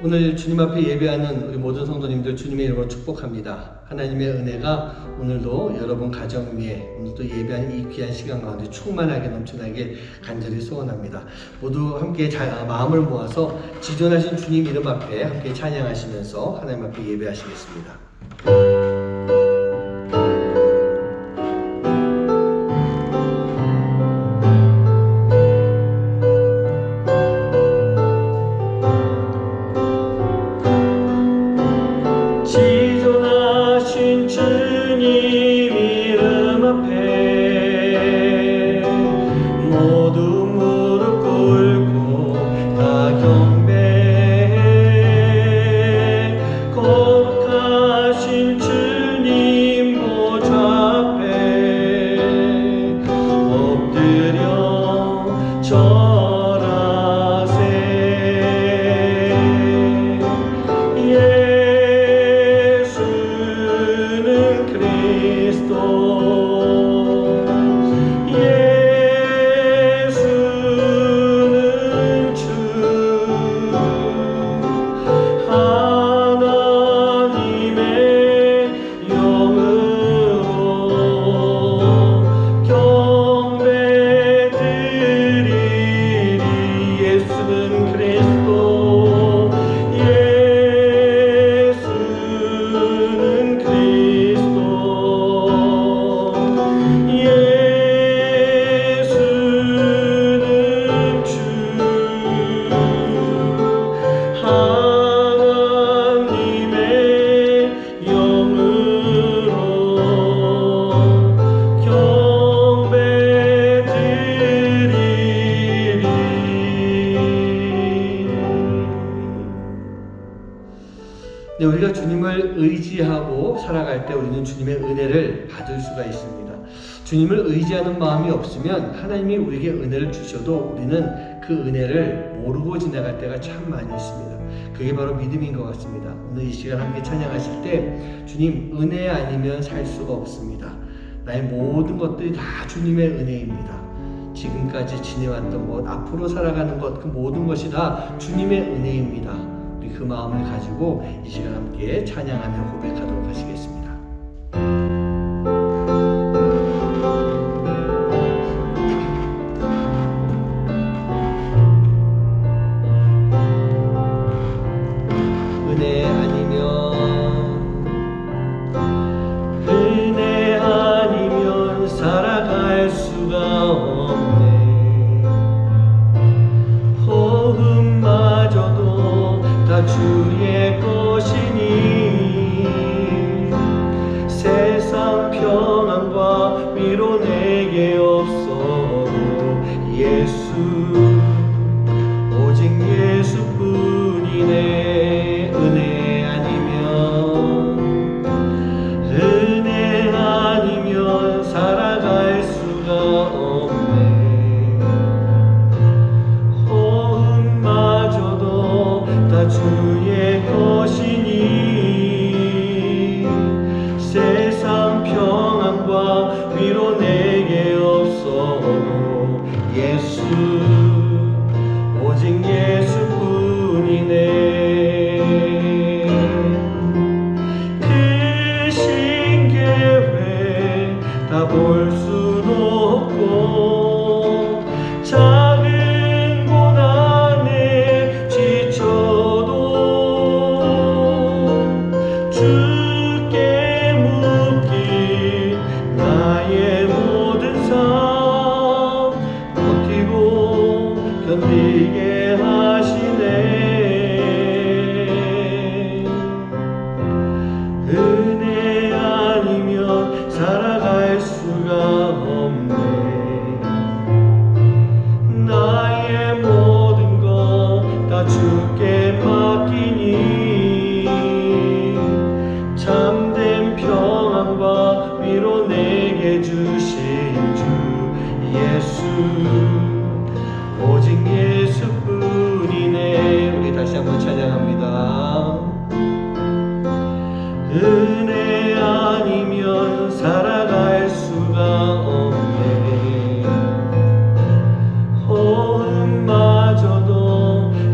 오늘 주님 앞에 예배하는 우리 모든 성도님들 주님의 이름으로 축복합니다. 하나님의 은혜가 오늘도 여러분 가정 위에 오늘도 예배하는 이 귀한 시간 가운데 충만하게 넘쳐나길 간절히 소원합니다. 모두 함께 마음을 모아서 지존하신 주님 이름 앞에 함께 찬양하시면서 하나님 앞에 예배하시겠습니다. 지존하신 주님 이름 앞에 모두 무릎 꿇고 다 경배해. 거룩하신 주님 보좌 앞에 엎드려 절하세. 우리가 주님을 의지하고 살아갈 때 우리는 주님의 은혜를 받을 수가 있습니다. 주님을 의지하는 마음이 없으면 하나님이 우리에게 은혜를 주셔도 우리는 그 은혜를 모르고 지나갈 때가 참 많이 있습니다. 그게 바로 믿음인 것 같습니다. 오늘 이 시간 함께 찬양하실 때 주님 은혜 아니면 살 수가 없습니다. 나의 모든 것들이 다 주님의 은혜입니다. 지금까지 지내왔던 것, 앞으로 살아가는 것, 그 모든 것이 다 주님의 은혜입니다. 그 마음을 가지고 이 시간 함께 찬양하며 고백하도록 하시겠습니다. 은혜 아니면 살아갈 수가 없네. 호흡마저도 다 주의 것이니 세상 평안과 위로 내게 없어도 예수 오직 예수뿐이네. 은혜 아니면 살아갈 수가 없네. 호흡마저도 다 주의 것이니 세상 평안과 위로 내게 없어도 예수 오직 예수뿐이네. 크신 계획 다 볼 수도 없고 작은 고난에 지쳐도 주께 묶인 나의 모든 삶 버티고 견디게 하시네. 은혜 아니면 살아갈 수가 없네. 나의 모든 것 다 주께 맡기니 참된 평안과 위로 내게 주신 주 예수 오직 예수뿐이네. 우리 다시 한번 찬양합니다. 은혜 아니면 살아갈 수가 없네. 호흡마저도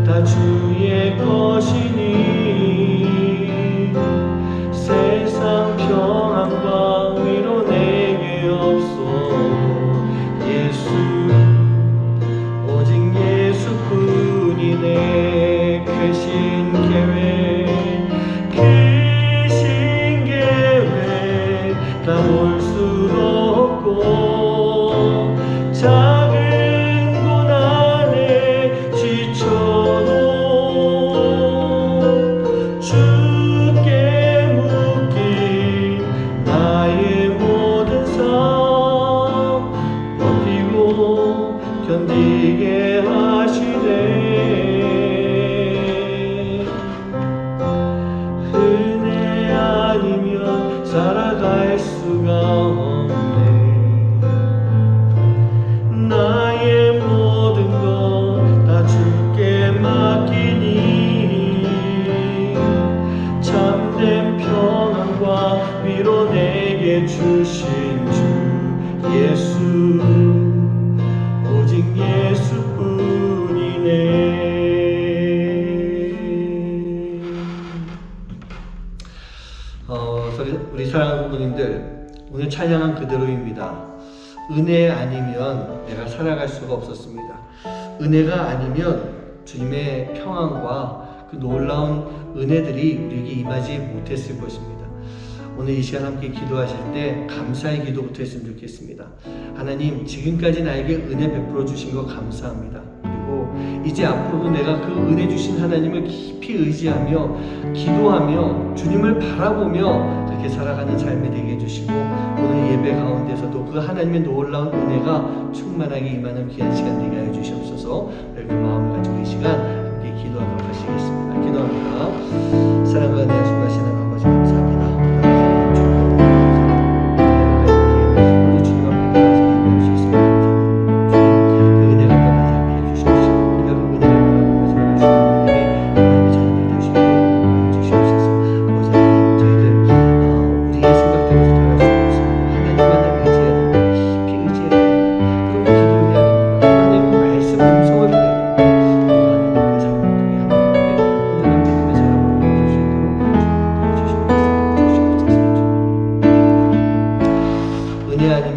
다 주 사랑하는 성도님들, 오늘 찬양한 그대로입니다. 은혜 아니면 내가 살아갈 수가 없었습니다. 은혜가 아니면 주님의 평안과 그 놀라운 은혜들이 우리에게 임하지 못했을 것입니다. 오늘 이 시간 함께 기도하실 때 감사의 기도부터 했으면 좋겠습니다. 하나님, 지금까지 나에게 은혜 베풀어 주신 거 감사합니다. 그리고 이제 앞으로도 내가 그 은혜 주신 하나님을 깊이 의지하며 기도하며 주님을 바라보며 그렇게 살아가는 삶이 되게 해주시고, 오늘 예배 가운데서도 그 하나님의 놀라운 은혜가 충만하게 임하는 귀한 시간 되게 하여 주시옵소서. 그 마음을 가지고 이 시간 함께 기도하도록 하시겠습니다. 기도합니다. 사랑과 은혜 수고하시는 아버지 감사합니다.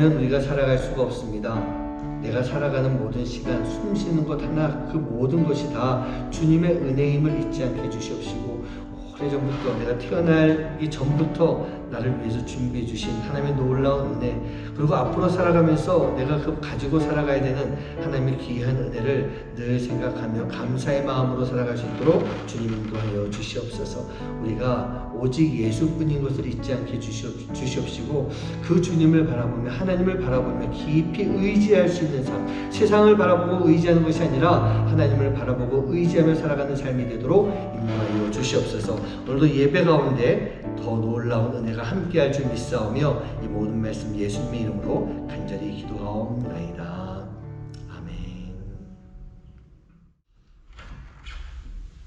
우리가 살아갈 수가 없습니다. 내가 살아가는 모든 시간, 숨 쉬는 것 하나, 그 모든 것이 다 주님의 은혜임을 잊지 않게 해주시옵시고, 오래전부터 내가 태어나기 전부터 나를 위해서 준비해 주신 하나님의 놀라운 은혜, 그리고 앞으로 살아가면서 내가 그 가지고 살아가야 되는 하나님의 귀한 은혜를 늘 생각하며 감사의 마음으로 살아갈 수 있도록 주님 인도하여 주시옵소서. 우리가 오직 예수뿐인 것을 잊지 않게 주시옵시고, 그 주님을 바라보며 하나님을 바라보며 깊이 의지할 수 있는 삶, 세상을 바라보고 의지하는 것이 아니라 하나님을 바라보고 의지하며 살아가는 삶이 되도록 인도하여 주시옵소서. 오늘도 예배 가운데 더 놀라운 은혜가 함께할 줄 믿사오며 이 모든 말씀 예수님의 이름으로 간절히 기도하옵나이다. 아멘.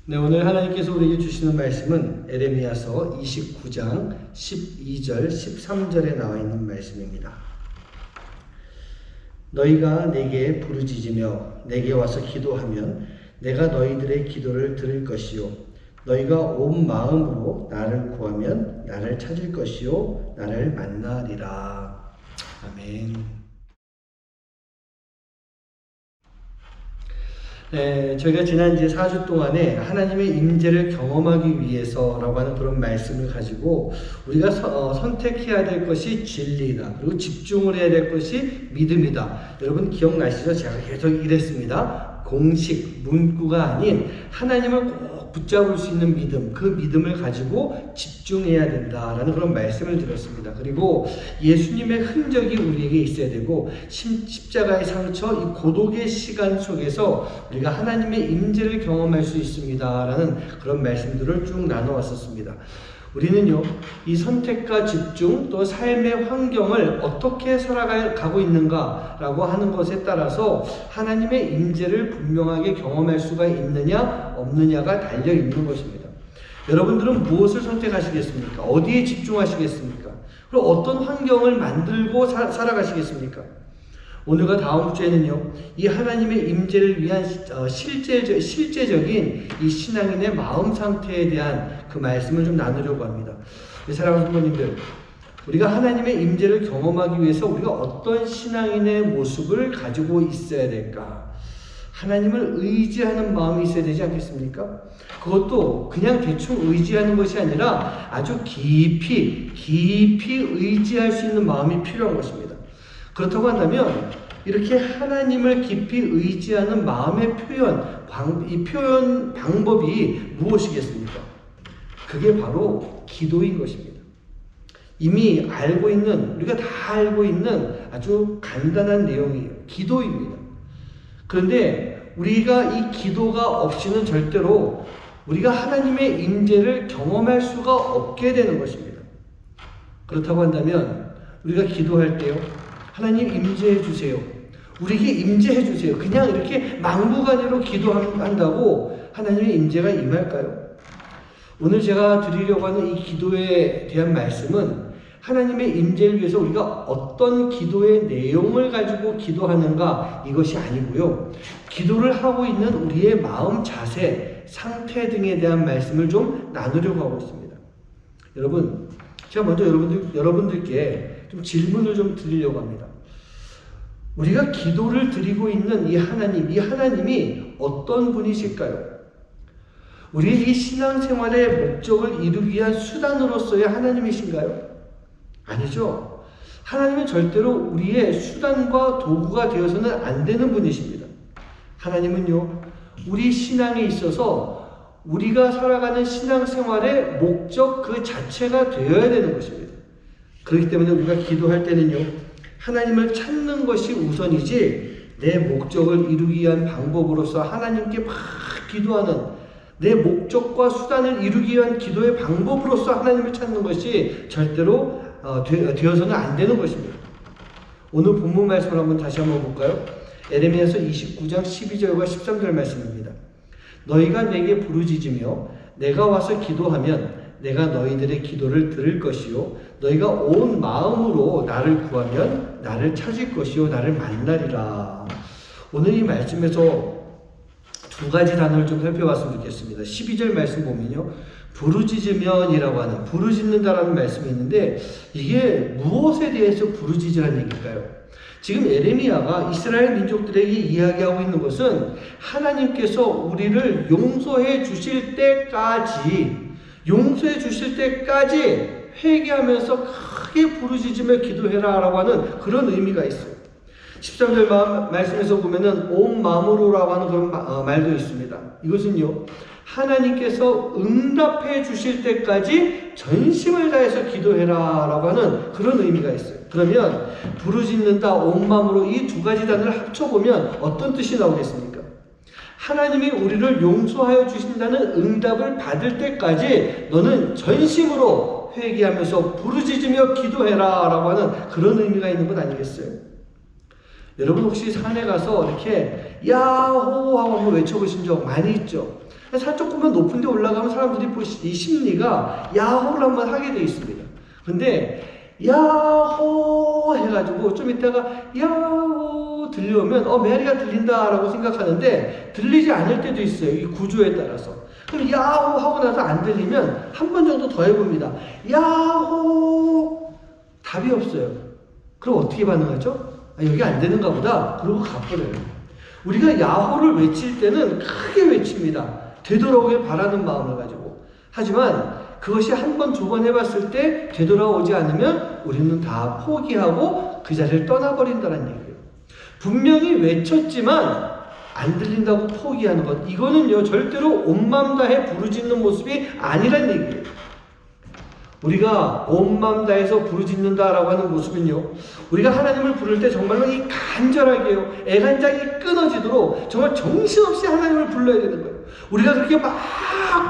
네, 오늘 하나님께서 우리에게 주시는 말씀은 에레미야서 29장 12절 13절에 나와 있는 말씀입니다. 너희가 내게 부르짖으며 내게 와서 기도하면 내가 너희들의 기도를 들을 것이요 너희가 온 마음으로 나를 구하면 나를 찾을 것이요 나를 만나리라. 아멘. 네, 저희가 지난 이제 4주 동안에 하나님의 임재를 경험하기 위해서라고 하는 그런 말씀을 가지고 우리가 선택해야 될 것이 진리이다. 그리고 집중을 해야 될 것이 믿음이다. 여러분 기억나시죠? 제가 계속 이랬습니다. 공식, 문구가 아닌 하나님을 꼭 붙잡을 수 있는 믿음, 그 믿음을 가지고 집중해야 된다라는 그런 말씀을 드렸습니다. 그리고 예수님의 흔적이 우리에게 있어야 되고, 십자가의 상처, 이 고독의 시간 속에서 우리가 하나님의 임재를 경험할 수 있습니다라는 그런 말씀들을 쭉 나눠왔었습니다. 우리는요, 이 선택과 집중 또 삶의 환경을 어떻게 살아가고 있는가라고 하는 것에 따라서 하나님의 임재를 분명하게 경험할 수가 있느냐 없느냐가 달려 있는 것입니다. 여러분들은 무엇을 선택하시겠습니까? 어디에 집중하시겠습니까? 그리고 어떤 환경을 만들고 살아가시겠습니까? 오늘과 다음 주에는요, 이 하나님의 임재를 위한 실제적인 이 신앙인의 마음 상태에 대한 그 말씀을 좀 나누려고 합니다. 사랑하는 성도님들, 우리가 하나님의 임재를 경험하기 위해서 우리가 어떤 신앙인의 모습을 가지고 있어야 될까? 하나님을 의지하는 마음이 있어야 되지 않겠습니까? 그것도 그냥 대충 의지하는 것이 아니라 아주 깊이 의지할 수 있는 마음이 필요한 것입니다. 그렇다고 한다면 이렇게 하나님을 깊이 의지하는 마음의 이 표현 방법이 무엇이겠습니까? 그게 바로 기도인 것입니다. 이미 알고 있는, 우리가 다 알고 있는 아주 간단한 내용이에요. 기도입니다. 그런데 우리가 이 기도가 없이는 절대로 우리가 하나님의 임재를 경험할 수가 없게 되는 것입니다. 그렇다고 한다면 우리가 기도할 때요, 하나님 임재해 주세요. 우리에게 임재해 주세요. 그냥 이렇게 막무가내로 기도한다고 하나님의 임재가 임할까요? 오늘 제가 드리려고 하는 이 기도에 대한 말씀은 하나님의 임재를 위해서 우리가 어떤 기도의 내용을 가지고 기도하는가, 이것이 아니고요, 기도를 하고 있는 우리의 마음 자세, 상태 등에 대한 말씀을 좀 나누려고 하고 있습니다. 여러분, 제가 먼저 여러분들께 좀 질문을 좀 드리려고 합니다. 우리가 기도를 드리고 있는 이 하나님이 어떤 분이실까요? 우리의 이 신앙생활의 목적을 이루기 위한 수단으로서의 하나님이신가요? 아니죠. 하나님은 절대로 우리의 수단과 도구가 되어서는 안 되는 분이십니다. 하나님은요, 우리 신앙에 있어서 우리가 살아가는 신앙생활의 목적 그 자체가 되어야 되는 것입니다. 그렇기 때문에 우리가 기도할 때는요, 하나님을 찾는 것이 우선이지 내 목적을 이루기 위한 방법으로서 하나님께 막 기도하는 내 목적과 수단을 이루기 위한 기도의 방법으로서 하나님을 찾는 것이 절대로 되어서는 안 되는 것입니다. 오늘 본문 말씀을 다시 한번 볼까요? 에레미야서 29장 12절과 13절 말씀입니다. 너희가 내게 부르짖으며 내가 와서 기도하면 내가 너희들의 기도를 들을 것이요 너희가 온 마음으로 나를 구하면 나를 찾을 것이요 나를 만나리라. 오늘 이 말씀에서 두 가지 단어를 좀 살펴봤으면 좋겠습니다. 12절 말씀 보면요, 부르짖으면이라고 하는, 부르짖는다라는 말씀이 있는데 이게 무엇에 대해서 부르짖으라는 얘기일까요? 지금 에레미야가 이스라엘 민족들에게 이야기하고 있는 것은 하나님께서 우리를 용서해 주실 때까지 회개하면서 크게 부르짖으며 기도해라 라고 하는 그런 의미가 있어요. 13절 말씀에서 보면은 온 마음으로라고 하는 그런 말도 있습니다. 이것은요, 하나님께서 응답해 주실 때까지 전심을 다해서 기도해라 라고 하는 그런 의미가 있어요. 그러면 부르짖는다, 온 마음으로 이 두 가지 단어를 합쳐보면 어떤 뜻이 나오겠습니까? 하나님이 우리를 용서하여 주신다는 응답을 받을 때까지 너는 전심으로 회개하면서 부르짖으며 기도해라 라고 하는 그런 의미가 있는 것 아니겠어요? 여러분 혹시 산에 가서 이렇게 야호 하고 한번 외쳐보신 적 많이 있죠? 산 조금만 높은 데 올라가면 사람들이 이 심리가 야호를 한번 하게 돼 있습니다. 근데 야호 해가지고 좀 이따가 야호 들려오면 메아리가 들린다라고 생각하는데 들리지 않을 때도 있어요. 이 구조에 따라서. 그럼 야호 하고 나서 안 들리면 한 번 정도 더 해봅니다. 야호 답이 없어요. 그럼 어떻게 반응하죠? 여기 안 되는가 보다. 그러고 가버려요. 우리가 야호를 외칠 때는 크게 외칩니다. 되돌아오길 바라는 마음을 가지고. 하지만 그것이 한 번, 두 번 해봤을 때 되돌아오지 않으면 우리는 다 포기하고 그 자리를 떠나버린다는 얘기예요. 분명히 외쳤지만 안 들린다고 포기하는 것, 이거는요 절대로 온 마음 다해 부르짖는 모습이 아니란 얘기예요. 우리가 온 마음 다해서 부르짖는다라고 하는 모습은요, 우리가 하나님을 부를 때 정말로 이 간절하게요, 애간장이 끊어지도록 정말 정신없이 하나님을 불러야 되는 거예요. 우리가 그렇게 막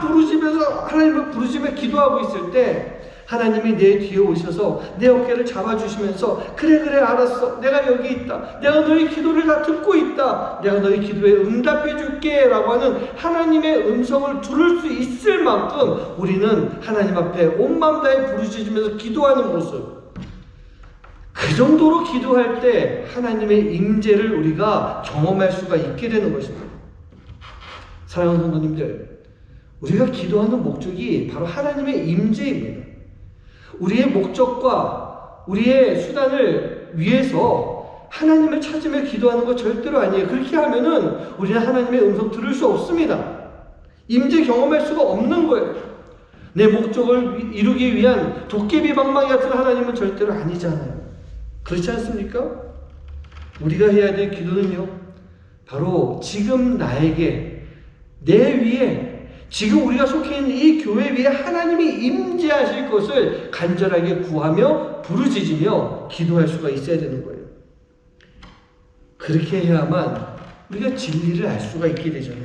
부르짖으면서 하나님을 부르짖으며 기도하고 있을 때 하나님이 내 뒤에 오셔서 내 어깨를 잡아주시면서 그래 알았어, 내가 여기 있다, 내가 너희 기도를 다 듣고 있다, 내가 너희 기도에 응답해 줄게 라고 하는 하나님의 음성을 들을 수 있을 만큼 우리는 하나님 앞에 온 마음 다해 부르짖으면서 기도하는 모습, 그 정도로 기도할 때 하나님의 임재를 우리가 경험할 수가 있게 되는 것입니다. 사랑하는 성도님들, 우리가 기도하는 목적이 바로 하나님의 임재입니다. 우리의 목적과 우리의 수단을 위해서 하나님을 찾으며 기도하는 것 절대로 아니에요. 그렇게 하면은 우리는 하나님의 음성 들을 수 없습니다. 임재 경험할 수가 없는 거예요. 내 목적을 이루기 위한 도깨비 방망이 같은 하나님은 절대로 아니잖아요. 그렇지 않습니까? 우리가 해야 될 기도는요, 바로 지금 나에게, 내 위에, 지금 우리가 속해 있는 이 교회 위에 하나님이 임재하실 것을 간절하게 구하며 부르짖으며 기도할 수가 있어야 되는 거예요. 그렇게 해야만 우리가 진리를 알 수가 있게 되잖아요.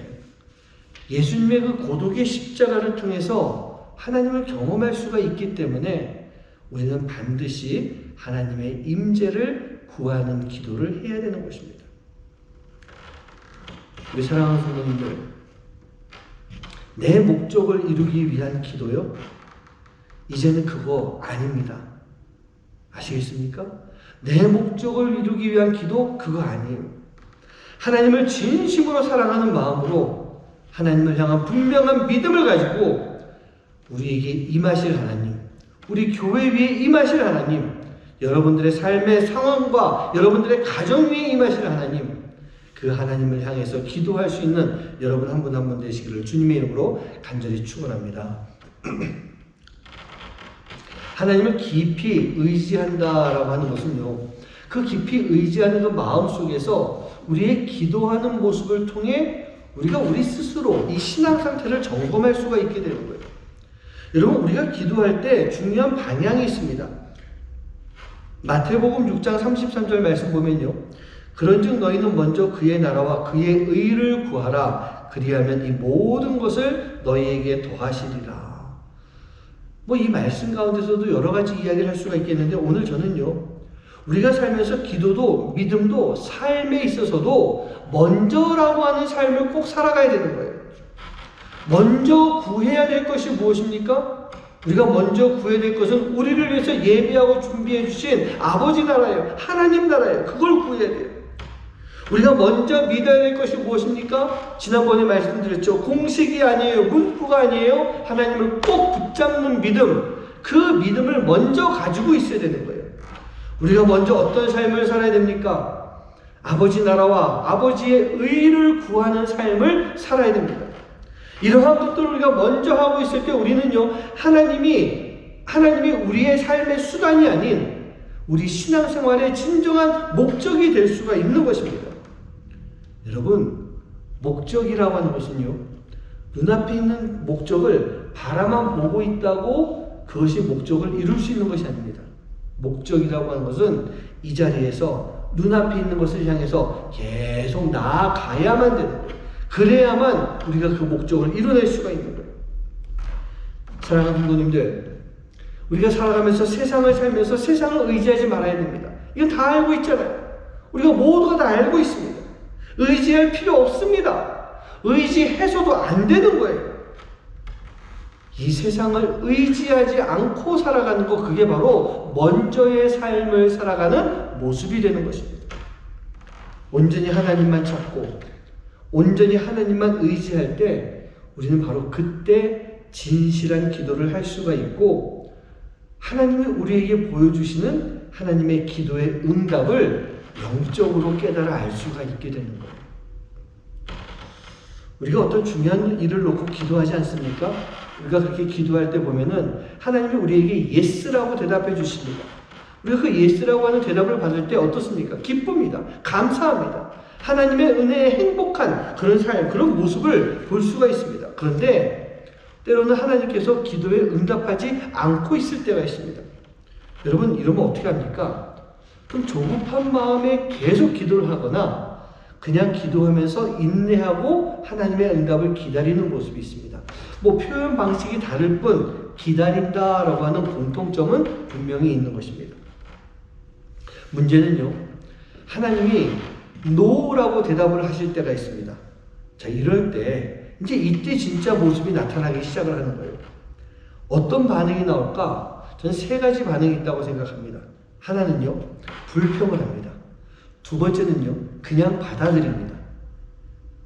예수님의 그 고독의 십자가를 통해서 하나님을 경험할 수가 있기 때문에 우리는 반드시 하나님의 임재를 구하는 기도를 해야 되는 것입니다. 우리 사랑하는 성도님들, 내 목적을 이루기 위한 기도요? 이제는 그거 아닙니다. 아시겠습니까? 내 목적을 이루기 위한 기도, 그거 아니에요. 하나님을 진심으로 사랑하는 마음으로 하나님을 향한 분명한 믿음을 가지고 우리에게 임하실 하나님, 우리 교회 위에 임하실 하나님, 여러분들의 삶의 상황과 여러분들의 가정 위에 임하실 하나님, 그 하나님을 향해서 기도할 수 있는 여러분 한 분 한 분 되시기를 주님의 이름으로 간절히 축원합니다. 하나님을 깊이 의지한다라고 하는 것은요, 그 깊이 의지하는 그 마음 속에서 우리의 기도하는 모습을 통해 우리가 우리 스스로 이 신앙 상태를 점검할 수가 있게 되는 거예요. 여러분, 우리가 기도할 때 중요한 방향이 있습니다. 마태복음 6장 33절 말씀 보면요, 그런즉 너희는 먼저 그의 나라와 그의 의를 구하라. 그리하면 이 모든 것을 너희에게 더하시리라. 이 말씀 가운데서도 여러 가지 이야기를 할 수가 있겠는데, 오늘 저는요, 우리가 살면서 기도도 믿음도 삶에 있어서도 먼저라고 하는 삶을 꼭 살아가야 되는 거예요. 먼저 구해야 될 것이 무엇입니까? 우리가 먼저 구해야 될 것은 우리를 위해서 예비하고 준비해 주신 아버지 나라예요. 하나님 나라예요. 그걸 구해야 돼요. 우리가 먼저 믿어야 될 것이 무엇입니까? 지난번에 말씀드렸죠. 공식이 아니에요. 문구가 아니에요. 하나님을 꼭 붙잡는 믿음. 그 믿음을 먼저 가지고 있어야 되는 거예요. 우리가 먼저 어떤 삶을 살아야 됩니까? 아버지 나라와 아버지의 의를 구하는 삶을 살아야 됩니다. 이러한 것들을 우리가 먼저 하고 있을 때 우리는요, 하나님이 우리의 삶의 수단이 아닌 우리 신앙생활의 진정한 목적이 될 수가 있는 것입니다. 여러분, 목적이라고 하는 것은요, 눈앞에 있는 목적을 바라만 보고 있다고 그것이 목적을 이룰 수 있는 것이 아닙니다. 목적이라고 하는 것은 이 자리에서 눈앞에 있는 것을 향해서 계속 나아가야만 되는 거예요. 그래야만 우리가 그 목적을 이뤄낼 수가 있는 거예요. 사랑하는 성도님들, 우리가 살아가면서 세상을 살면서 세상을 의지하지 말아야 됩니다. 이건 다 알고 있잖아요. 우리가 모두가 다 알고 있습니다. 의지할 필요 없습니다. 의지해서도 안 되는 거예요. 이 세상을 의지하지 않고 살아가는 것, 그게 바로 먼저의 삶을 살아가는 모습이 되는 것입니다. 온전히 하나님만 찾고 온전히 하나님만 의지할 때 우리는 바로 그때 진실한 기도를 할 수가 있고, 하나님이 우리에게 보여주시는 하나님의 기도의 응답을 영적으로 깨달아 알 수가 있게 되는 거예요. 우리가 어떤 중요한 일을 놓고 기도하지 않습니까? 우리가 그렇게 기도할 때 보면은 하나님이 우리에게 예스라고 대답해 주십니다. 우리가 그 예스라고 하는 대답을 받을 때 어떻습니까? 기쁩니다. 감사합니다. 하나님의 은혜에 행복한 그런 삶, 그런 모습을 볼 수가 있습니다. 그런데 때로는 하나님께서 기도에 응답하지 않고 있을 때가 있습니다. 여러분, 이러면 어떻게 합니까? 좀 조급한 마음에 계속 기도를 하거나 그냥 기도하면서 인내하고 하나님의 응답을 기다리는 모습이 있습니다. 표현 방식이 다를 뿐 기다린다라고 하는 공통점은 분명히 있는 것입니다. 문제는요, 하나님이 노라고 대답을 하실 때가 있습니다. 자, 이럴 때 이때 진짜 모습이 나타나기 시작을 하는 거예요. 어떤 반응이 나올까? 저는 세 가지 반응이 있다고 생각합니다. 하나는요, 불평을 합니다. 두 번째는요, 그냥 받아들입니다.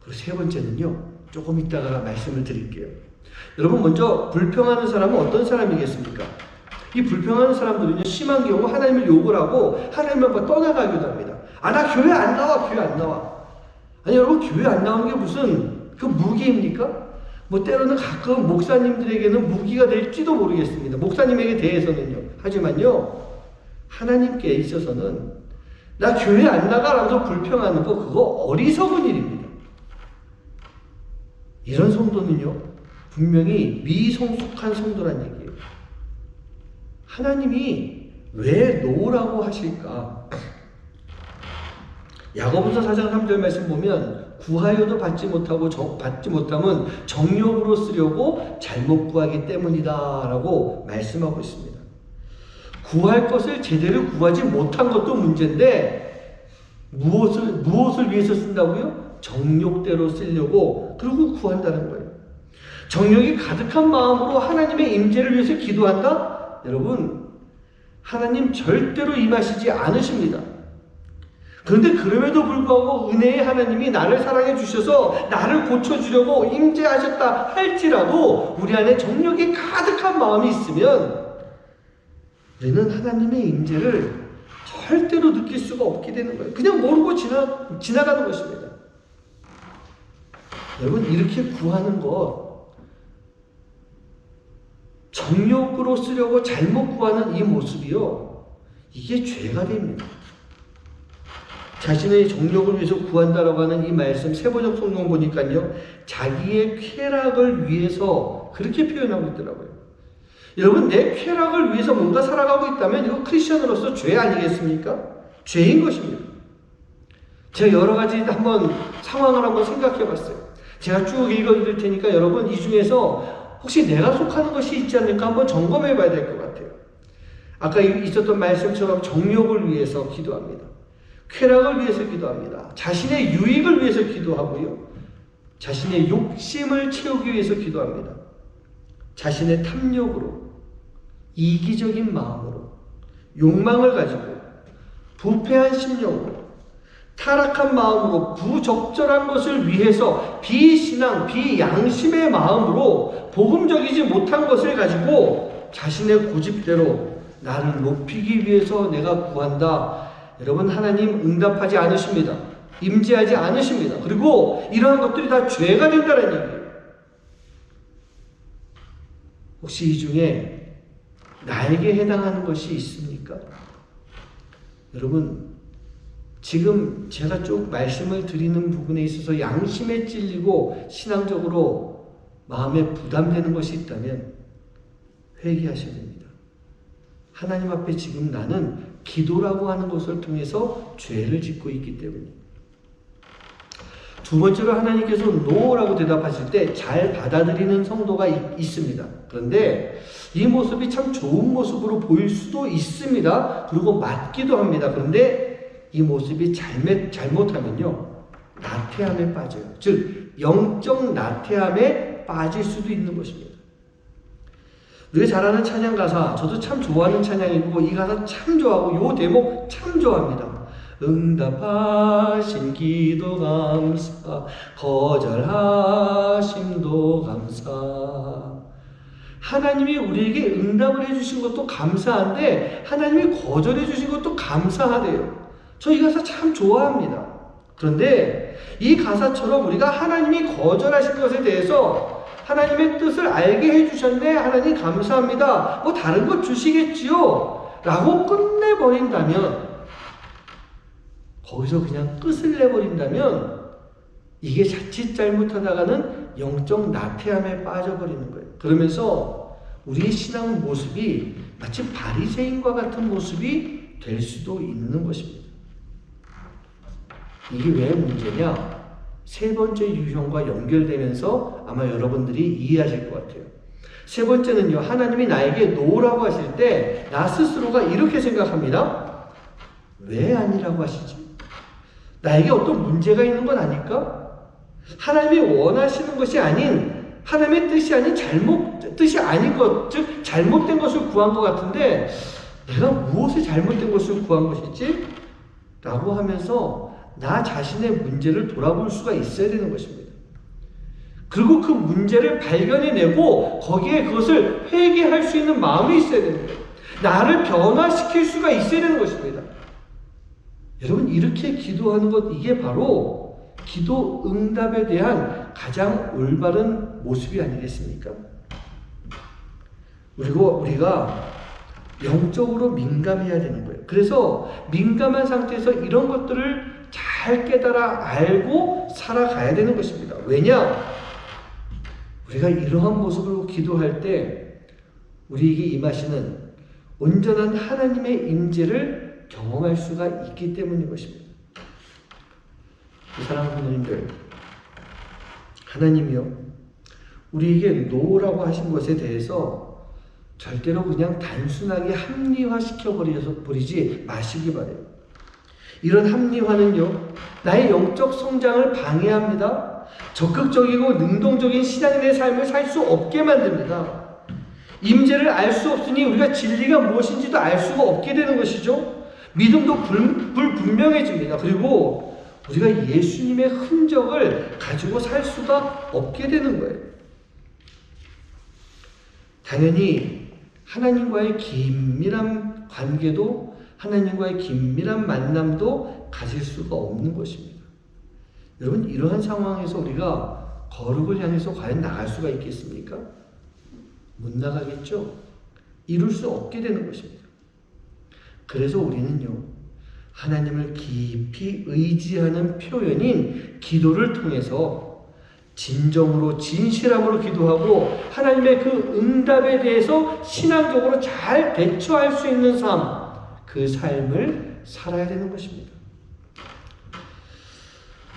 그리고 세 번째는요, 조금 이따가 말씀을 드릴게요. 여러분, 먼저 불평하는 사람은 어떤 사람이겠습니까? 이 불평하는 사람들은요, 심한 경우 하나님을 욕을 하고 하나님을 떠나가기도 합니다. 나 교회 안 나와, 교회 안 나와. 아니, 여러분, 교회 안 나오는 게 무슨 그 무기입니까? 때로는 가끔 목사님들에게는 무기가 될지도 모르겠습니다. 목사님에게 대해서는요. 하지만요, 하나님께 있어서는 나 교회 안 나가라고 불평하는 거, 그거 어리석은 일입니다. 이런 성도는요, 분명히 미성숙한 성도란 얘기예요. 하나님이 왜 노라고 하실까? 야고보서 4장 3절 말씀 보면 구하여도 받지 못하고 받지 못하면 정욕으로 쓰려고 잘못 구하기 때문이다 라고 말씀하고 있습니다. 구할 것을 제대로 구하지 못한 것도 문제인데 무엇을 위해서 쓴다고요? 정욕대로 쓰려고, 그리고 구한다는 거예요. 정욕이 가득한 마음으로 하나님의 임재를 위해서 기도한다? 여러분, 하나님 절대로 임하시지 않으십니다. 그런데 그럼에도 불구하고 은혜의 하나님이 나를 사랑해 주셔서 나를 고쳐주려고 임재하셨다 할지라도 우리 안에 정욕이 가득한 마음이 있으면 우리는 하나님의 임재를 절대로 느낄 수가 없게 되는 거예요. 그냥 모르고 지나가는 것입니다. 여러분, 이렇게 구하는 것, 정욕으로 쓰려고 잘못 구하는 이 모습이요, 이게 죄가 됩니다. 자신의 정욕을 위해서 구한다라고 하는 이 말씀, 세번역 성경 보니까요, 자기의 쾌락을 위해서 그렇게 표현하고 있더라고요. 여러분, 내 쾌락을 위해서 뭔가 살아가고 있다면 이거 크리스천으로서 죄 아니겠습니까? 죄인 것입니다. 제가 여러 가지 상황을 한번 생각해 봤어요. 제가 쭉 읽어드릴 테니까 여러분, 이 중에서 혹시 내가 속하는 것이 있지 않을까 한번 점검해 봐야 될 것 같아요. 아까 있었던 말씀처럼 정욕을 위해서 기도합니다. 쾌락을 위해서 기도합니다. 자신의 유익을 위해서 기도하고요. 자신의 욕심을 채우기 위해서 기도합니다. 자신의 탐욕으로, 이기적인 마음으로, 욕망을 가지고, 부패한 심령으로, 타락한 마음으로, 부적절한 것을 위해서 비신앙, 비양심의 마음으로 복음적이지 못한 것을 가지고 자신의 고집대로 나를 높이기 위해서 내가 구한다. 여러분, 하나님 응답하지 않으십니다. 임재하지 않으십니다. 그리고 이러한 것들이 다 죄가 된다는 얘기예요. 혹시 이 중에 나에게 해당하는 것이 있습니까? 여러분, 지금 제가 쭉 말씀을 드리는 부분에 있어서 양심에 찔리고 신앙적으로 마음에 부담되는 것이 있다면 회개하셔야 됩니다. 하나님 앞에 지금 나는 기도라고 하는 것을 통해서 죄를 짓고 있기 때문에. 두 번째로 하나님께서 노라고 대답하실 때 잘 받아들이는 성도가 있습니다. 그런데 이 모습이 참 좋은 모습으로 보일 수도 있습니다. 그리고 맞기도 합니다. 그런데 이 모습이 잘못하면요, 나태함에 빠져요. 즉 영적 나태함에 빠질 수도 있는 것입니다. 우리가 잘 아는 찬양 가사, 저도 참 좋아하는 찬양이고 이 가사 참 좋아하고 이 대목 참 좋아합니다. 응답하신 기도 감사, 거절하심도 감사. 하나님이 우리에게 응답을 해주신 것도 감사한데 하나님이 거절해 주신 것도 감사하대요. 저 이 가사 참 좋아합니다. 그런데 이 가사처럼 우리가 하나님이 거절하신 것에 대해서 하나님의 뜻을 알게 해주셨네, 하나님 감사합니다, 뭐 다른 것 주시겠지요 라고 끝내버린다면, 거기서 그냥 끝을 내버린다면 이게 자칫 잘못하다가는 영적 나태함에 빠져버리는 거예요. 그러면서 우리의 신앙 모습이 마치 바리새인과 같은 모습이 될 수도 있는 것입니다. 이게 왜 문제냐? 세 번째 유형과 연결되면서 아마 여러분들이 이해하실 것 같아요. 세 번째는요, 하나님이 나에게 노라고 하실 때 나 스스로가 이렇게 생각합니다. 왜 아니라고 하시지? 나에게 어떤 문제가 있는 건 아닐까? 하나님이 원하시는 것이 아닌, 하나님의 뜻이 아닌 뜻이 아닌 것, 즉 잘못된 것을 구한 것 같은데 내가 무엇을 잘못된 것을 구한 것이지? 라고 하면서 나 자신의 문제를 돌아볼 수가 있어야 되는 것입니다. 그리고 그 문제를 발견해내고 거기에 그것을 회개할 수 있는 마음이 있어야 되는 거예요. 나를 변화시킬 수가 있어야 되는 것입니다. 여러분, 이렇게 기도하는 것, 이게 바로 기도 응답에 대한 가장 올바른 모습이 아니겠습니까? 그리고 우리가 영적으로 민감해야 되는 거예요. 그래서 민감한 상태에서 이런 것들을 잘 깨달아 알고 살아가야 되는 것입니다. 왜냐? 우리가 이러한 모습으로 기도할 때 우리에게 임하시는 온전한 하나님의 임재를 경험할 수가 있기 때문인 것입니다. 사랑하는 부모님들, 하나님이요, 우리에게 노라고 하신 것에 대해서 절대로 그냥 단순하게 합리화시켜 버리지 마시기 바래요. 이런 합리화는요, 나의 영적 성장을 방해합니다. 적극적이고 능동적인 신앙인의 삶을 살 수 없게 만듭니다. 임재를 알 수 없으니 우리가 진리가 무엇인지도 알 수가 없게 되는 것이죠. 믿음도 불분명해집니다. 그리고 우리가 예수님의 흔적을 가지고 살 수가 없게 되는 거예요. 당연히 하나님과의 긴밀한 관계도, 하나님과의 긴밀한 만남도 가질 수가 없는 것입니다. 여러분, 이러한 상황에서 우리가 거룩을 향해서 과연 나갈 수가 있겠습니까? 못 나가겠죠? 이룰 수 없게 되는 것입니다. 그래서 우리는요, 하나님을 깊이 의지하는 표현인 기도를 통해서 진정으로, 진실함으로 기도하고 하나님의 그 응답에 대해서 신앙적으로 잘 대처할 수 있는 삶, 그 삶을 살아야 되는 것입니다.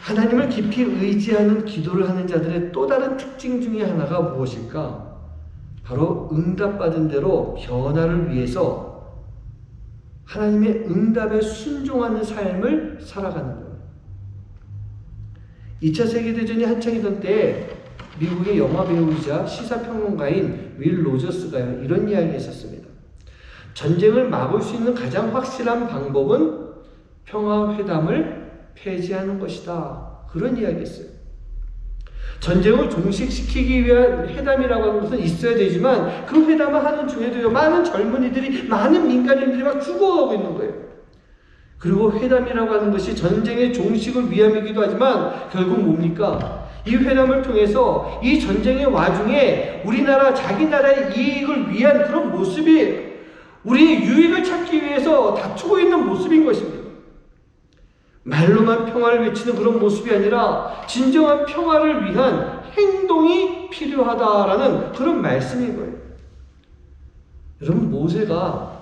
하나님을 깊이 의지하는 기도를 하는 자들의 또 다른 특징 중에 하나가 무엇일까? 바로 응답받은 대로 변화를 위해서 하나님의 응답에 순종하는 삶을 살아가는 거예요. 2차 세계대전이 한창이던 때에 미국의 영화 배우이자 시사평론가인 윌 로저스가 이런 이야기를 했었습니다. 전쟁을 막을 수 있는 가장 확실한 방법은 평화회담을 폐지하는 것이다. 그런 이야기했어요. 전쟁을 종식시키기 위한 회담이라고 하는 것은 있어야 되지만 그 회담을 하는 중에도요, 많은 젊은이들이, 많은 민간인들이 막 죽어가고 있는 거예요. 그리고 회담이라고 하는 것이 전쟁의 종식을 위함이기도 하지만 결국 뭡니까? 이 회담을 통해서 이 전쟁의 와중에 우리나라, 자기 나라의 이익을 위한 그런 모습이 우리의 유익을 찾기 위해서 다투고 있는 모습인 것입니다. 말로만 평화를 외치는 그런 모습이 아니라 진정한 평화를 위한 행동이 필요하다라는 그런 말씀인 거예요. 여러분, 모세가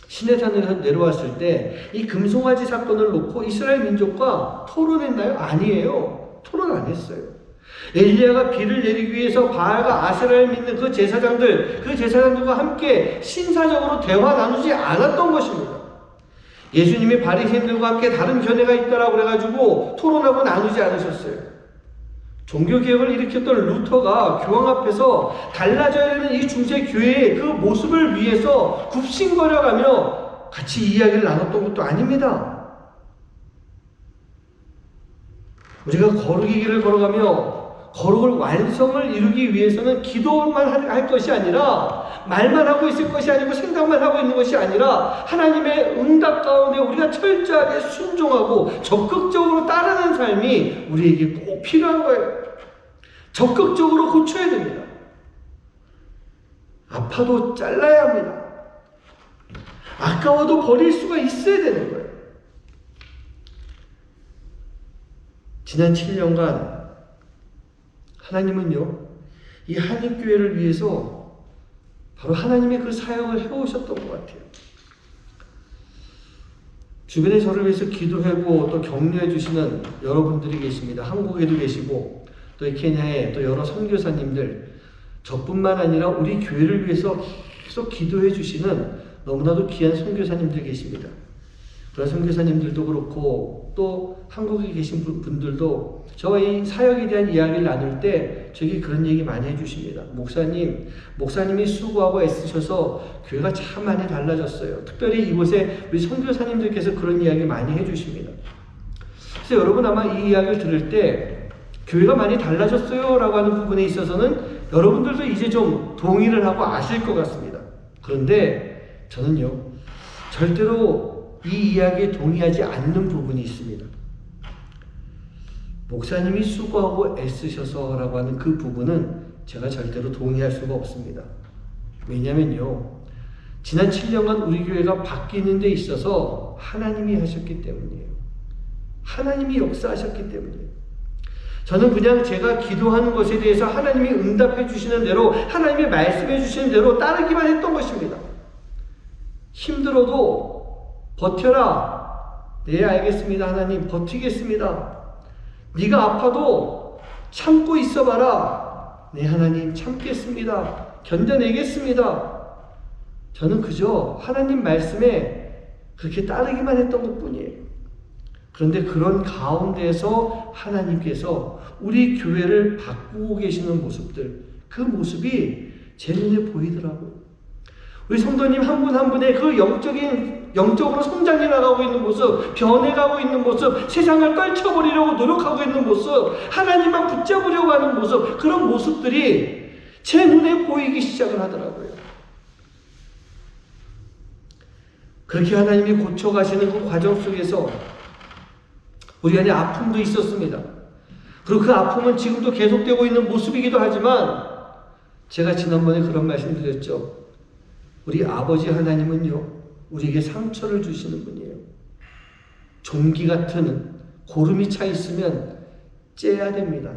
시내산에서 내려왔을 때 이 금송아지 사건을 놓고 이스라엘 민족과 토론했나요? 아니에요. 토론 안 했어요. 엘리야가 비를 내리기 위해서 바알과 아세라를 믿는 그 제사장들과 함께 신사적으로 대화 나누지 않았던 것입니다. 예수님이 바리새인들과 함께 다른 견해가 있다라고 그래가지고 토론하고 나누지 않으셨어요. 종교개혁을 일으켰던 루터가 교황 앞에서 달라져야 되는 이 중세 교회의 그 모습을 위해서 굽신거려가며 같이 이야기를 나눴던 것도 아닙니다. 우리가 거룩의 길을 걸어가며 거룩을 완성을 이루기 위해서는 기도만 할 것이 아니라, 말만 하고 있을 것이 아니고 생각만 하고 있는 것이 아니라 하나님의 응답 가운데 우리가 철저하게 순종하고 적극적으로 따르는 삶이 우리에게 꼭 필요한 거예요. 적극적으로 고쳐야 됩니다. 아파도 잘라야 합니다. 아까워도 버릴 수가 있어야 되는 거예요. 지난 7년간 하나님은요, 이 한입교회를 위해서 바로 하나님의 그 사역을 해오셨던 것 같아요. 주변에 저를 위해서 기도하고 또 격려해 주시는 여러분들이 계십니다. 한국에도 계시고 또 케냐에 또 여러 선교사님들, 저뿐만 아니라 우리 교회를 위해서 계속 기도해 주시는 너무나도 귀한 선교사님들 계십니다. 그런 선교사님들도 그렇고 또 한국에 계신 분들도 저와 이 사역에 대한 이야기를 나눌 때 저에게 그런 얘기 많이 해주십니다. 목사님이 수고하고 애쓰셔서 교회가 참 많이 달라졌어요. 특별히 이곳에 우리 선교사님들께서 그런 이야기 많이 해주십니다. 그래서 여러분 아마 이 이야기를 들을 때 교회가 많이 달라졌어요 라고 하는 부분에 있어서는 여러분들도 이제 좀 동의를 하고 아실 것 같습니다. 그런데 저는요, 절대로 이 이야기에 동의하지 않는 부분이 있습니다. 목사님이 수고하고 애쓰셔서 라고 하는 그 부분은 제가 절대로 동의할 수가 없습니다. 왜냐면요, 지난 7년간 우리 교회가 바뀌는 데 있어서 하나님이 하셨기 때문이에요. 하나님이 역사하셨기 때문이에요. 저는 그냥 제가 기도하는 것에 대해서 하나님이 응답해 주시는 대로, 하나님이 말씀해 주시는 대로 따르기만 했던 것입니다. 힘들어도 버텨라. 네, 알겠습니다. 하나님, 버티겠습니다. 네가 아파도 참고 있어봐라. 네, 하나님, 참겠습니다. 견뎌내겠습니다. 저는 그저 하나님 말씀에 그렇게 따르기만 했던 것뿐이에요. 그런데 그런 가운데서 하나님께서 우리 교회를 바꾸고 계시는 모습들, 그 모습이 제 눈에 보이더라고요. 우리 성도님 한 분 한 분의 그 영적으로 성장해 나가고 있는 모습, 변해가고 있는 모습, 세상을 떨쳐버리려고 노력하고 있는 모습, 하나님만 붙잡으려고 하는 모습, 그런 모습들이 제 눈에 보이기 시작을 하더라고요. 그렇게 하나님이 고쳐가시는 그 과정 속에서 우리 안에 아픔도 있었습니다. 그리고 그 아픔은 지금도 계속되고 있는 모습이기도 하지만 제가 지난번에 그런 말씀 드렸죠. 우리 아버지 하나님은요, 우리에게 상처를 주시는 분이에요. 종기 같은 고름이 차 있으면 째야 됩니다.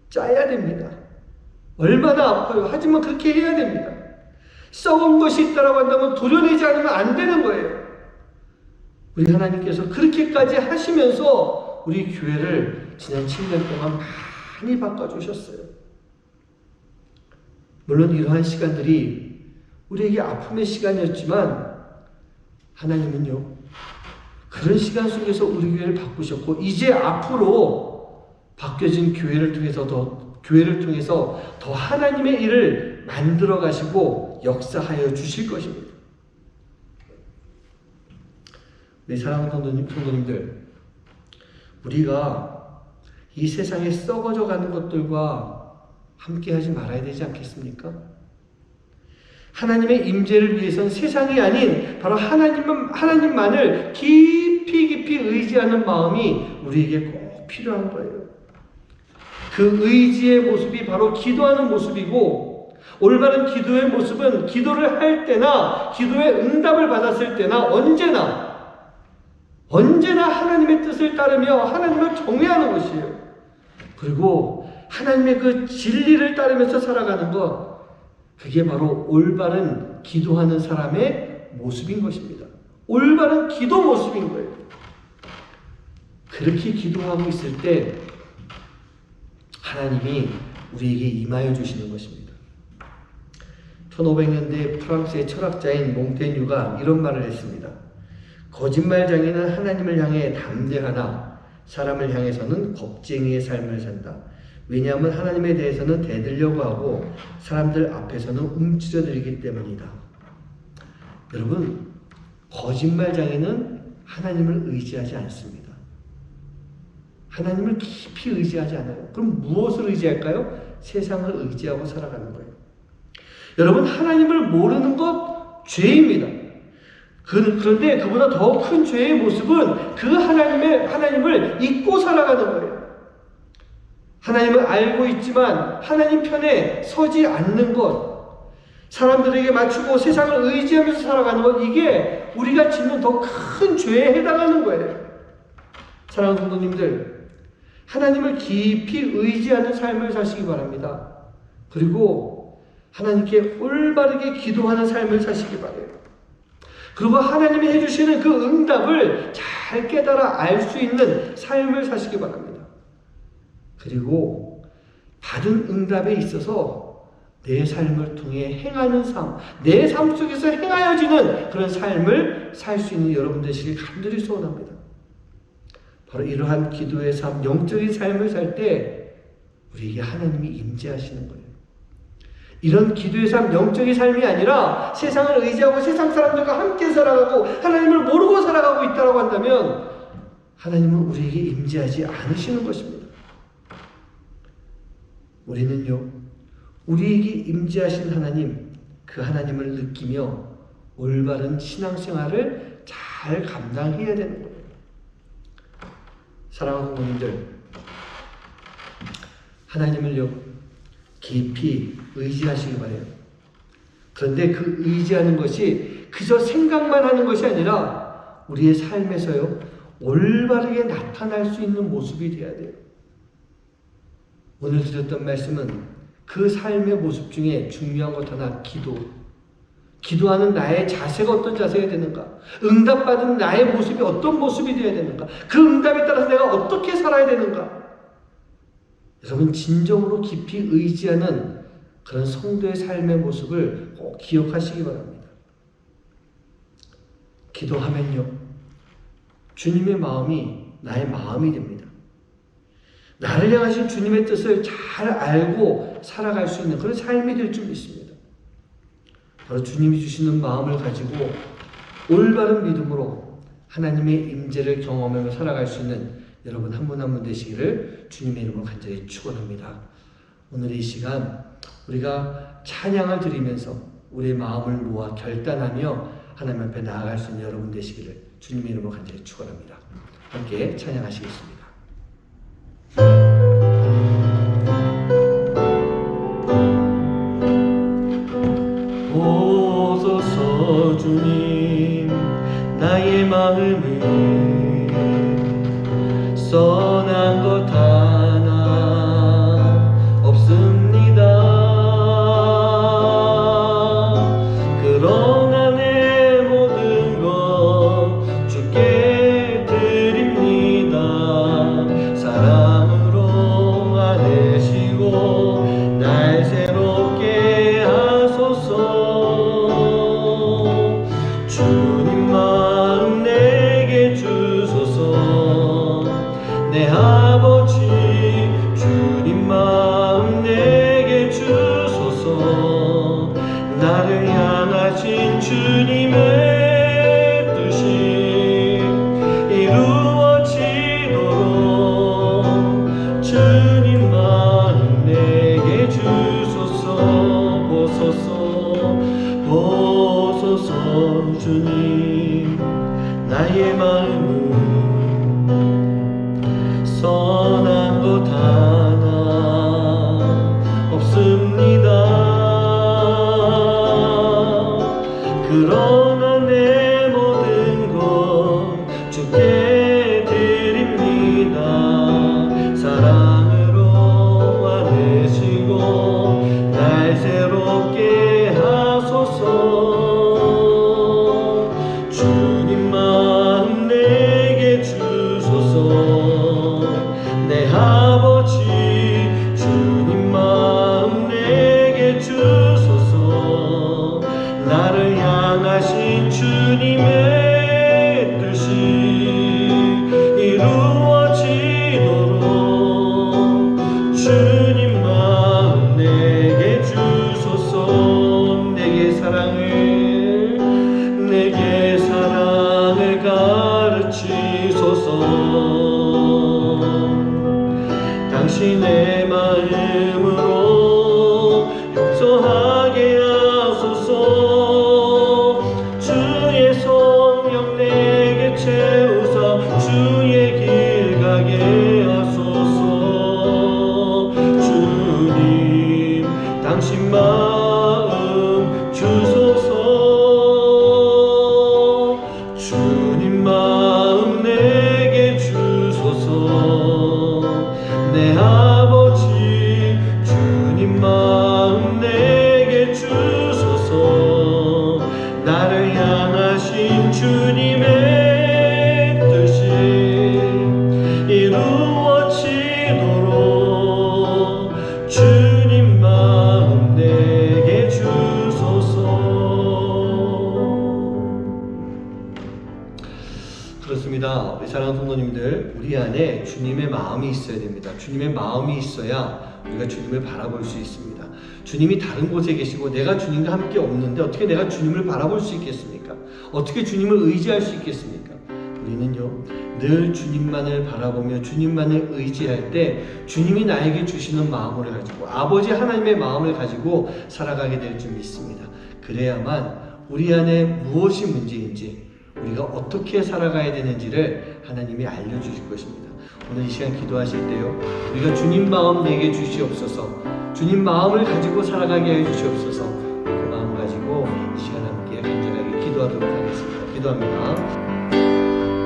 짜야 됩니다. 얼마나 아파요. 하지만 그렇게 해야 됩니다. 썩은 것이 있다라고 한다면 도려내지 않으면 안 되는 거예요. 우리 하나님께서 그렇게까지 하시면서 우리 교회를 지난 7년 동안 많이 바꿔주셨어요. 물론 이러한 시간들이 우리에게 아픔의 시간이었지만 하나님은요, 그런 시간 속에서 우리 교회를 바꾸셨고 이제 앞으로 바뀌어진 교회를 통해서 더 하나님의 일을 만들어 가시고 역사하여 주실 것입니다. 우리 사랑하는 성도님들, 우리가 이 세상에 썩어져 가는 것들과 함께 하지 말아야 되지 않겠습니까? 하나님의 임재를 위해서는 세상이 아닌 바로 하나님만을 깊이 의지하는 마음이 우리에게 꼭 필요한 거예요. 그 의지의 모습이 바로 기도하는 모습이고, 올바른 기도의 모습은 기도를 할 때나 기도의 응답을 받았을 때나 언제나 하나님의 뜻을 따르며 하나님을 경외하는 것이에요. 그리고 하나님의 그 진리를 따르면서 살아가는 것, 그게 바로 올바른 기도하는 사람의 모습인 것입니다. 올바른 기도 모습인 거예요. 그렇게 기도하고 있을 때 하나님이 우리에게 임하여 주시는 것입니다. 1500년대 프랑스의 철학자인 몽테뉴가 이런 말을 했습니다. 거짓말장애는 하나님을 향해 담대하나 사람을 향해서는 겁쟁이의 삶을 산다. 왜냐하면 하나님에 대해서는 대들려고 하고 사람들 앞에서는 움츠러들기 때문이다. 여러분, 거짓말장애는 하나님을 의지하지 않습니다. 하나님을 깊이 의지하지 않아요. 그럼 무엇을 의지할까요? 세상을 의지하고 살아가는 거예요. 여러분, 하나님을 모르는 것 죄입니다. 그런데 그보다 더 큰 죄의 모습은 그 하나님을 잊고 살아가는 거예요. 하나님을 알고 있지만 하나님 편에 서지 않는 것, 사람들에게 맞추고 세상을 의지하면서 살아가는 것, 이게 우리가 짓는 더 큰 죄에 해당하는 거예요. 사랑하는 성도님들, 하나님을 깊이 의지하는 삶을 사시기 바랍니다. 그리고 하나님께 올바르게 기도하는 삶을 사시기 바라요. 그리고 하나님이 해주시는 그 응답을 잘 깨달아 알 수 있는 삶을 사시기 바랍니다. 그리고 받은 응답에 있어서 내 삶을 통해 행하는 삶, 내 삶 속에서 행하여지는 그런 삶을 살 수 있는 여러분 되시길 간절히 소원합니다. 바로 이러한 기도의 삶, 영적인 삶을 살 때 우리에게 하나님이 임재하시는 거예요. 이런 기도의 삶, 영적인 삶이 아니라 세상을 의지하고 세상 사람들과 함께 살아가고 하나님을 모르고 살아가고 있다고 한다면 하나님은 우리에게 임재하지 않으시는 것입니다. 우리는요, 우리에게 임재하신 하나님, 그 하나님을 느끼며 올바른 신앙생활을 잘 감당해야 되는 거예요. 사랑하는 성도님들, 하나님을요 깊이 의지하시기 바라요. 그런데 그 의지하는 것이 그저 생각만 하는 것이 아니라 우리의 삶에서요 올바르게 나타날 수 있는 모습이 되어야 돼요. 오늘 드렸던 말씀은 그 삶의 모습 중에 중요한 것 하나, 기도하는 나의 자세가 어떤 자세가 되는가, 응답받은 나의 모습이 어떤 모습이 되어야 되는가, 그 응답에 따라서 내가 어떻게 살아야 되는가. 여러분, 진정으로 깊이 의지하는 그런 성도의 삶의 모습을 꼭 기억하시기 바랍니다. 기도하면요, 주님의 마음이 나의 마음이 됩니다. 나를 향하신 주님의 뜻을 잘 알고 살아갈 수 있는 그런 삶이 될 줄 믿습니다. 바로 주님이 주시는 마음을 가지고 올바른 믿음으로 하나님의 임재를 경험하며 살아갈 수 있는 여러분 한 분 한 분 되시기를 주님의 이름으로 간절히 축원합니다. 오늘 이 시간 우리가 찬양을 드리면서 우리의 마음을 모아 결단하며 하나님 앞에 나아갈 수 있는 여러분 되시기를 주님의 이름으로 간절히 축원합니다. 함께 찬양하시겠습니다. 보소서 주님 나의 마음을 선한 것 하나 없습니다. 그러나 내 모든 것 주께 드립니다. 사랑으로 안으시고 날 새롭게 하소서. 주님 마음 내게 주소서. 내 아버지 주님 마음 내게 주소서. 나를 향하신 주님의 뜻이 이루어지도록 주님 마음 내게 주소서. 보소서 주님 나의 마음을 선한 것 하나 없습니다. 그러나 내 모든 것 주께 드립니다. 사랑으로 안으시고 날 새롭게 하소서. 주님 마음 내게 주소서. 내 아버지 주님 마음 내게 주소서. 나를 향하신 주님의 뜻이 이루어지도록 주님 마음 내게 주소서. 내게 사랑을 가르치소서. 당신의 마음으로 용서하게 하소서. 주의 성령 내게 채우사 주의 길 가게 하소서. 주님 당신 마음 주소서. 주님 마음 내게 주소서. 내 아버지 주님 마음 내게 주소서. 나를 향하신 주님의 뜻이 이루어지도록 주님 마음 내게 주소서. 그렇습니다. 우리 사랑하는 성도님들, 우리 안에 주님의 마음이 있어야 됩니다. 주님의 마음이 있어야 우리가 주님을 바라볼 수 있습니다. 주님이 다른 곳에 계시고 내가 주님과 함께 없는데 어떻게 내가 주님을 바라볼 수 있겠습니까? 어떻게 주님을 의지할 수 있겠습니까? 우리는요, 늘 주님만을 바라보며 주님만을 의지할 때 주님이 나에게 주시는 마음을 가지고 아버지 하나님의 마음을 가지고 살아가게 될 줄 믿습니다. 그래야만 우리 안에 무엇이 문제인지, 우리가 어떻게 살아가야 되는지를 하나님이 알려주실 것입니다. 오늘 이 시간 기도하실 때요, 우리가 주님 마음 내게 주시옵소서, 주님 마음을 가지고 살아가게 해 주시옵소서, 그 마음 가지고 이 시간 함께 간절하게 기도하도록 하겠습니다. 기도합니다.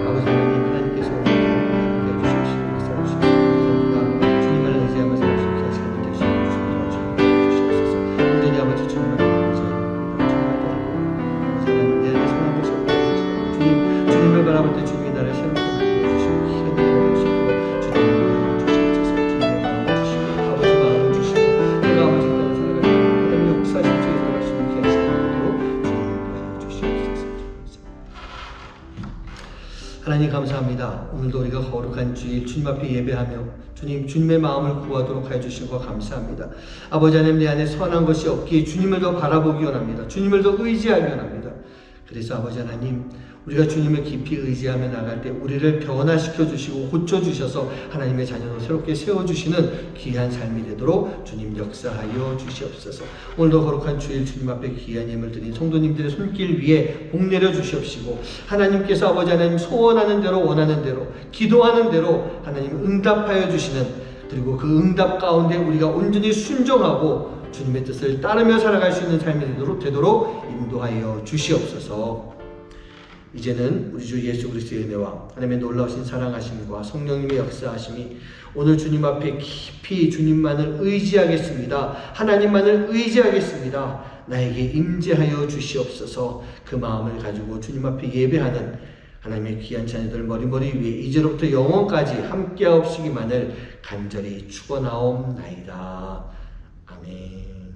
아버지 하나님, 하나님께서 함께 해주시옵시고 역사하시옵소서. 우리가 주님만을 의지하며 살 수 있게 하시는 되시옵소서. 주시옵소서. 온전히 아버지 주님만을 의지하며 주님을 따르고 아버지 하나님 내 안에 선한 것이 없게 하시옵소서. 주님을 바라볼 때 주님이 나를 새롭게 만들어주시고 희한히 해주시고 주님의 마음을 주시옵소서. 주님의 마음을 주시고 아버지 마음을 주시고 내가 아버지 따라 살아갈 때 하나님의 역사하신 주에 살아갈 수 있게 하시도록 주님을 주시옵소서. 하나님 감사합니다. 오늘도 우리가 거룩한 주일 주님 앞에 예배하며 주님의 마음을 구하도록 해주신 것 감사합니다. 아버지 하나님, 내 안에 선한 것이 없기에 주님을 더 바라보기 원합니다. 주님을 더 의지하기 원합니다. 그래서 아버지 하나님, 우리가 주님을 깊이 의지하며 나갈 때 우리를 변화시켜 주시고 고쳐 주셔서 하나님의 자녀로 새롭게 세워 주시는 귀한 삶이 되도록 주님 역사하여 주시옵소서. 오늘도 거룩한 주일 주님 앞에 귀한 예물 드린 성도님들의 손길 위에 복 내려 주시옵시고 하나님께서 아버지 하나님 소원하는 대로 원하는 대로 기도하는 대로 하나님 응답하여 주시는, 그리고 그 응답 가운데 우리가 온전히 순종하고 주님의 뜻을 따르며 살아갈 수 있는 삶이 되도록 인도하여 주시옵소서. 이제는 우리 주 예수 그리스도의 은혜와 하나님의 놀라우신 사랑하심과 성령님의 역사하심이 오늘 주님 앞에 깊이 주님만을 의지하겠습니다. 하나님만을 의지하겠습니다. 나에게 임재하여 주시옵소서. 그 마음을 가지고 주님 앞에 예배하는 하나님의 귀한 자녀들 머리머리 위에 이제로부터 영원까지 함께하옵시기만을 간절히 축원하옵나이다. 아멘.